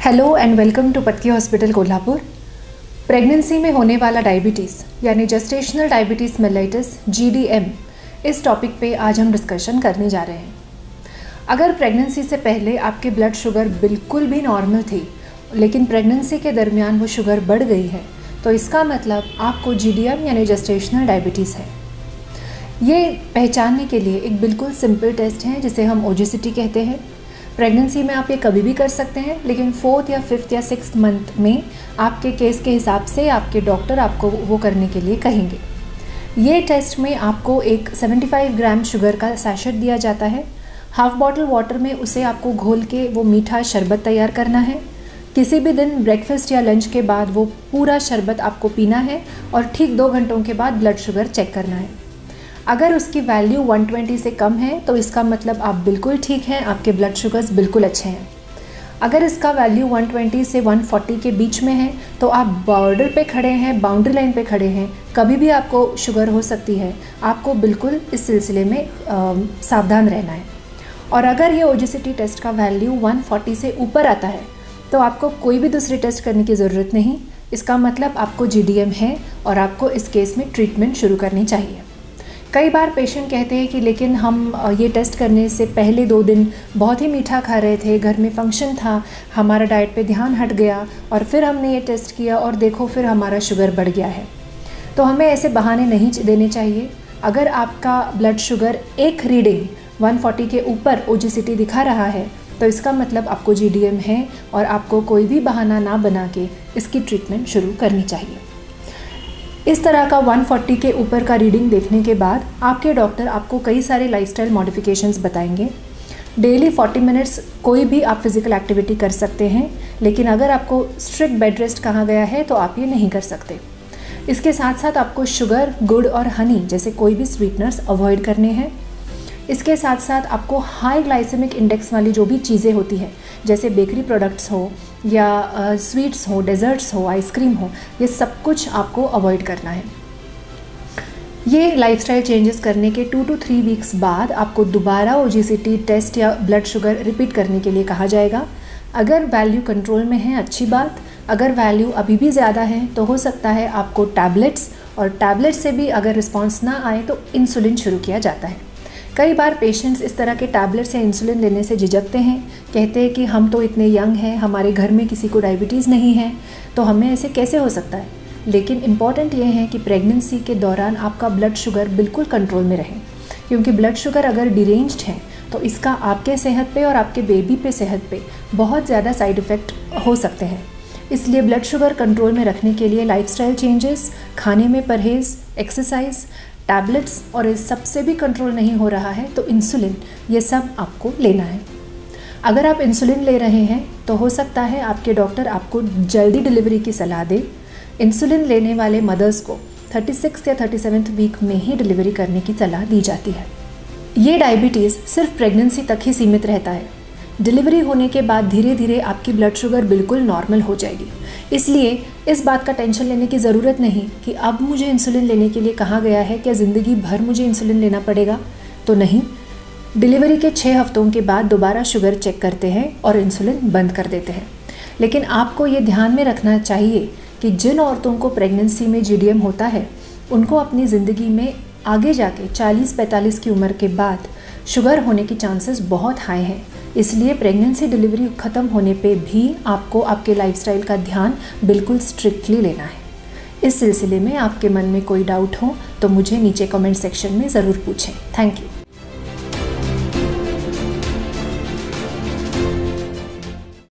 Hello and welcome to Patki hospital Kolhapur. Pregnancy में होने वाला डायबिटीज़ यानी जेस्टेशनल डायबिटीज़ मेलाइटिस GDM, इस टॉपिक पे आज हम डिस्कशन करने जा रहे हैं। अगर प्रेगनेंसी से पहले आपकी ब्लड शुगर बिल्कुल भी नॉर्मल थी लेकिन प्रेगनेंसी के दरमियान वो शुगर बढ़ गई है तो इसका मतलब आपको GDM यानी जेस्टेशनल डायबिटीज़ है। ये पहचानने के लिए एक बिल्कुल सिंपल टेस्ट है जिसे हम ओबेसिटी कहते हैं। प्रेगनेंसी में आप ये कभी भी कर सकते हैं, लेकिन 4th या 5th या 6th मंथ में आपके केस के हिसाब से आपके डॉक्टर आपको वो करने के लिए कहेंगे। ये टेस्ट में आपको एक 75 ग्राम शुगर का सैशेट दिया जाता है। हाफ बॉटल वाटर में उसे आपको घोल के वो मीठा शरबत तैयार करना है। किसी भी दिन ब्रेकफास्ट या लंच के बाद वो पूरा शरबत आपको पीना है और ठीक 2 घंटों के बाद ब्लड शुगर चेक करना है। अगर उसकी वैल्यू 120 से कम है तो इसका मतलब आप बिल्कुल ठीक हैं, आपके ब्लड शुगर्स बिल्कुल अच्छे हैं। अगर इसका वैल्यू 120 से 140 के बीच में है तो आप बॉर्डर पे खड़े हैं, बाउंड्री लाइन पे खड़े हैं, कभी भी आपको शुगर हो सकती है। आपको बिल्कुल इस सिलसिले में सावधान रहना है। और अगर ये ओबेसिटी टेस्ट का वैल्यू 140 से ऊपर आता है तो आपको कोई भी दूसरी टेस्ट करने की ज़रूरत नहीं। इसका मतलब आपको GDM है और आपको इस केस में ट्रीटमेंट शुरू करनी चाहिए। कई बार पेशेंट कहते हैं कि लेकिन हम ये टेस्ट करने से पहले 2 दिन बहुत ही मीठा खा रहे थे, घर में फंक्शन था, हमारा डाइट पे ध्यान हट गया और फिर हमने ये टेस्ट किया और देखो फिर हमारा शुगर बढ़ गया है। तो हमें ऐसे बहाने नहीं देने चाहिए। अगर आपका ब्लड शुगर एक रीडिंग 140 के ऊपर ओबेसिटी दिखा रहा है तो इसका मतलब आपको GDM है और आपको कोई भी बहाना ना बना के इसकी ट्रीटमेंट शुरू करनी चाहिए। इस तरह का 140 के ऊपर का रीडिंग देखने के बाद आपके डॉक्टर आपको कई सारे लाइफस्टाइल मॉडिफिकेशंस बताएंगे। डेली 40 मिनट्स कोई भी आप फिज़िकल एक्टिविटी कर सकते हैं, लेकिन अगर आपको स्ट्रिक्ट बेड रेस्ट कहा गया है तो आप ये नहीं कर सकते। इसके साथ साथ आपको शुगर, गुड़ और हनी जैसे कोई भी स्वीटनर्स अवॉइड करने हैं। इसके साथ साथ आपको हाई ग्लाइसेमिक इंडेक्स वाली जो भी चीज़ें होती हैं जैसे बेकरी प्रोडक्ट्स हो या स्वीट्स हो, डेजर्ट्स हो, आइसक्रीम हो, ये सब कुछ आपको अवॉइड करना है। ये लाइफस्टाइल चेंजेस करने के 2 to 3 वीक्स बाद आपको दोबारा ओबेसिटी टेस्ट या ब्लड शुगर रिपीट करने के लिए कहा जाएगा। अगर वैल्यू कंट्रोल में है अच्छी बात, अगर वैल्यू अभी भी ज़्यादा है तो हो सकता है आपको टैबलेट्स, और टैबलेट्स से भी अगर रिस्पॉन्स ना आए तो इंसुलिन शुरू किया जाता है। कई बार पेशेंट्स इस तरह के टैबलेट्स या इंसुलिन लेने से झिझकते हैं, कहते हैं कि हम तो इतने यंग हैं, हमारे घर में किसी को डायबिटीज़ नहीं है, तो हमें ऐसे कैसे हो सकता है। लेकिन इम्पॉर्टेंट ये है कि प्रेगनेंसी के दौरान आपका ब्लड शुगर बिल्कुल कंट्रोल में रहे, क्योंकि ब्लड शुगर अगर डिरेंज्ड है तो इसका आपके सेहत पे और आपके बेबी पे सेहत पे बहुत ज़्यादा साइड इफ़ेक्ट हो सकते हैं। इसलिए ब्लड शुगर कंट्रोल में रखने के लिए लाइफस्टाइल चेंजेस, खाने में परहेज़, एक्सरसाइज, टैबलेट्स और इस सबसे भी कंट्रोल नहीं हो रहा है तो इंसुलिन, ये सब आपको लेना है। अगर आप इंसुलिन ले रहे हैं तो हो सकता है आपके डॉक्टर आपको जल्दी डिलीवरी की सलाह दे। इंसुलिन लेने वाले मदर्स को 36 या 37th वीक में ही डिलीवरी करने की सलाह दी जाती है। ये डायबिटीज़ सिर्फ प्रेगनेंसी तक ही सीमित रहता है। डिलीवरी होने के बाद धीरे धीरे आपकी ब्लड शुगर बिल्कुल नॉर्मल हो जाएगी। इसलिए इस बात का टेंशन लेने की ज़रूरत नहीं कि अब मुझे इंसुलिन लेने के लिए कहा गया है, क्या ज़िंदगी भर मुझे इंसुलिन लेना पड़ेगा? तो नहीं, डिलीवरी के 6 हफ्तों के बाद दोबारा शुगर चेक करते हैं और इंसुलिन बंद कर देते हैं। लेकिन आपको ये ध्यान में रखना चाहिए कि जिन औरतों को प्रेगनेंसी में GDM होता है उनको अपनी ज़िंदगी में आगे जाके 40-45 की उम्र के बाद शुगर होने की चांसेस बहुत हाई हैं। इसलिए प्रेगनेंसी डिलीवरी ख़त्म होने पे भी आपको आपके लाइफस्टाइल का ध्यान बिल्कुल स्ट्रिक्टली लेना है। इस सिलसिले में आपके मन में कोई डाउट हो तो मुझे नीचे कमेंट सेक्शन में ज़रूर पूछें। Thank you.